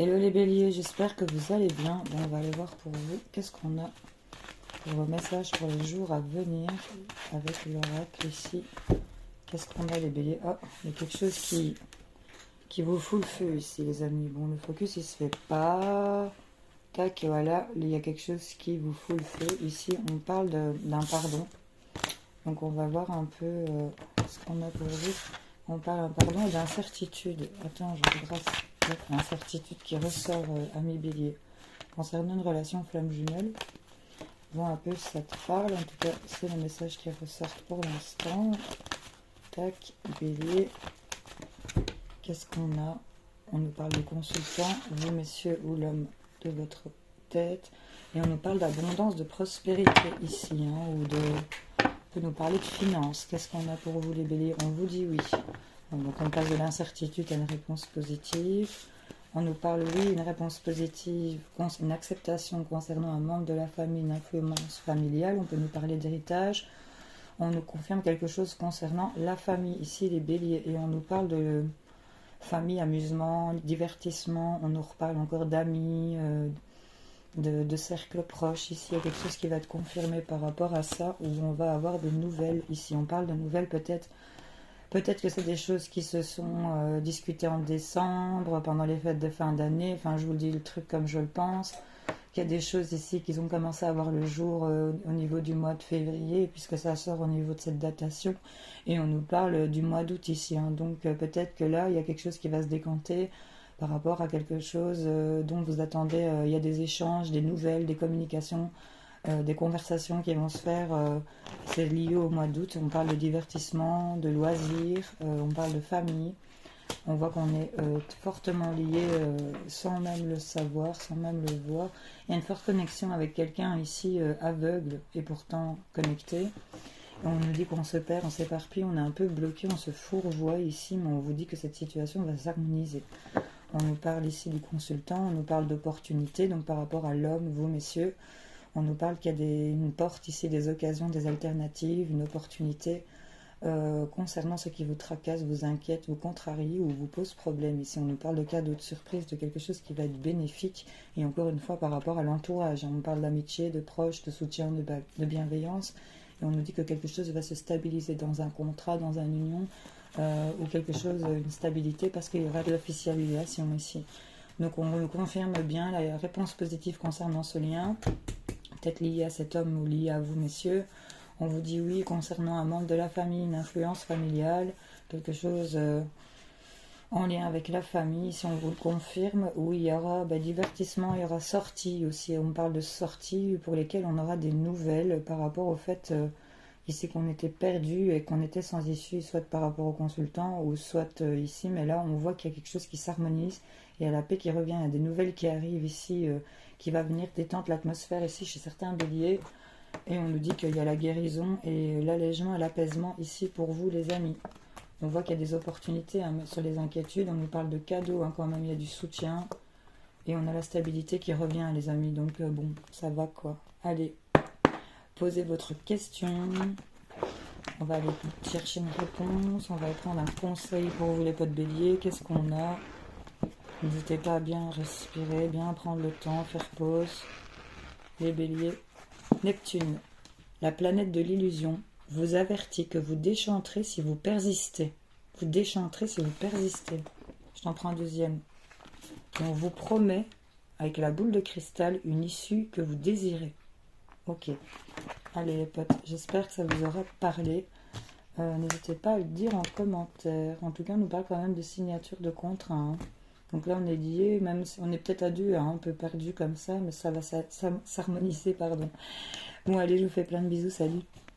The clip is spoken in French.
Hello les béliers, j'espère que vous allez bien. Bon, on va aller voir pour vous. Qu'est-ce qu'on a pour vos messages pour les jours à venir avec l'oracle ici. Qu'est-ce qu'on a les béliers? Oh, il y a quelque chose qui vous fout le feu ici les amis. Bon, le focus il se fait pas. Tac, et voilà, il y a quelque chose qui vous fout le feu. Ici, on parle d'un pardon. Donc on va voir un peu ce qu'on a pour vous. On parle d'un pardon et d'incertitude. Attends, je regrette. L'incertitude qui ressort à mes béliers. Concernant une relation flamme jumelle, bon, un peu ça te parle. En tout cas, c'est le message qui ressort pour l'instant. Tac, bélier. Qu'est-ce qu'on a? On nous parle de consultant, vous messieurs ou l'homme de votre tête. Et on nous parle d'abondance, de prospérité ici, hein, ou de... On peut nous parler de finances. Qu'est-ce qu'on a pour vous les béliers? On vous dit oui. Donc on passe de l'incertitude à une réponse positive. On nous parle, oui, une réponse positive, une acceptation concernant un membre de la famille, une influence familiale. On peut nous parler d'héritage. On nous confirme quelque chose concernant la famille, ici les béliers. Et on nous parle de famille, amusement, divertissement. On nous reparle encore d'amis, de cercles proches. Ici, il y a quelque chose qui va être confirmé par rapport à ça, où on va avoir des nouvelles. Ici, on parle de nouvelles peut-être. Peut-être que c'est des choses qui se sont discutées en décembre, pendant les fêtes de fin d'année. Enfin, je vous dis le truc comme je le pense. Qu'il y a des choses ici qui ont commencé à voir le jour au niveau du mois de février, puisque ça sort au niveau de cette datation. Et on nous parle du mois d'août ici. Hein. Donc peut-être que là, il y a quelque chose qui va se décanter par rapport à quelque chose dont vous attendez. Il y a des échanges, des nouvelles, des communications. Des conversations qui vont se faire, c'est lié au mois d'août. On parle de divertissement, de loisirs, on parle de famille. On voit qu'on est fortement lié sans même le savoir, sans même le voir. Il y a une forte connexion avec quelqu'un ici aveugle et pourtant connecté. On nous dit qu'on se perd, on s'éparpille, on est un peu bloqué, on se fourvoie ici, mais on vous dit que cette situation va s'harmoniser. On nous parle ici du consultant, on nous parle d'opportunités, donc par rapport à l'homme, vous messieurs, on nous parle qu'il y a une porte ici, des occasions, des alternatives, une opportunité concernant ce qui vous tracasse, vous inquiète, vous contrarie ou vous pose problème. Ici, on nous parle de cadeaux, de surprise, de quelque chose qui va être bénéfique. Et encore une fois, par rapport à l'entourage, on parle d'amitié, de proches, de soutien, de bienveillance. Et on nous dit que quelque chose va se stabiliser dans un contrat, dans une union, ou quelque chose, une stabilité, parce qu'il y aura de l'officialisation ici. Donc on nous confirme bien la réponse positive concernant ce lien, peut-être lié à cet homme ou lié à vous, messieurs. On vous dit oui concernant un membre de la famille, une influence familiale, quelque chose en lien avec la famille. Si on vous le confirme, oui, il y aura divertissement, il y aura sortie aussi. On parle de sorties pour lesquelles on aura des nouvelles par rapport au fait ici qu'on était perdu et qu'on était sans issue, soit par rapport au consultant ou soit ici. Mais là, on voit qu'il y a quelque chose qui s'harmonise. Il y a la paix qui revient, il y a des nouvelles qui arrivent ici, qui va venir détendre l'atmosphère ici chez certains béliers. Et on nous dit qu'il y a la guérison et l'allègement et l'apaisement ici pour vous les amis. On voit qu'il y a des opportunités hein, sur les inquiétudes. On nous parle de cadeaux hein, quand même, il y a du soutien. Et on a la stabilité qui revient les amis. Donc bon, ça va quoi. Allez, posez votre question. On va aller chercher une réponse. On va prendre un conseil pour vous les potes béliers. Qu'est-ce qu'on a? N'hésitez pas à bien respirer, bien prendre le temps, faire pause. Les béliers. Neptune, la planète de l'illusion, vous avertit que vous déchanterez si vous persistez. Vous déchanterez si vous persistez. Je t'en prends un deuxième. Et on vous promet, avec la boule de cristal, une issue que vous désirez. Ok. Allez les potes, j'espère que ça vous aura parlé. N'hésitez pas à le dire en commentaire. En tout cas, on nous parle quand même de signature de contrat. Hein. Donc là, on est liés, même si on est peut-être à deux, hein, un peu perdu comme ça, mais ça va s'harmoniser, pardon. Bon, allez, je vous fais plein de bisous, salut.